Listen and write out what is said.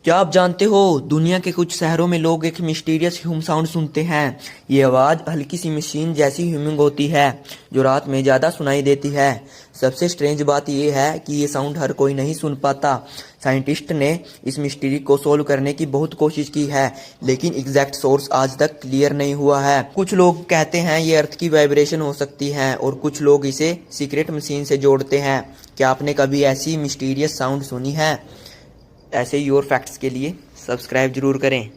क्या आप जानते हो दुनिया के कुछ शहरों में लोग एक मिस्टीरियस ह्यूम साउंड सुनते हैं। ये आवाज़ हल्की सी मशीन जैसी ह्यूमिंग होती है जो रात में ज़्यादा सुनाई देती है। सबसे स्ट्रेंज बात यह है कि ये साउंड हर कोई नहीं सुन पाता। साइंटिस्ट ने इस मिस्ट्री को सोल्व करने की बहुत कोशिश की है, लेकिन एग्जैक्ट सोर्स आज तक क्लियर नहीं हुआ है। कुछ लोग कहते हैं ये अर्थ की वाइब्रेशन हो सकती है और कुछ लोग इसे सीक्रेट मशीन से जोड़ते हैं। क्या आपने कभी ऐसी मिस्टीरियस साउंड सुनी है? ऐसे ही और फैक्ट्स के लिए सब्सक्राइब जरूर करें।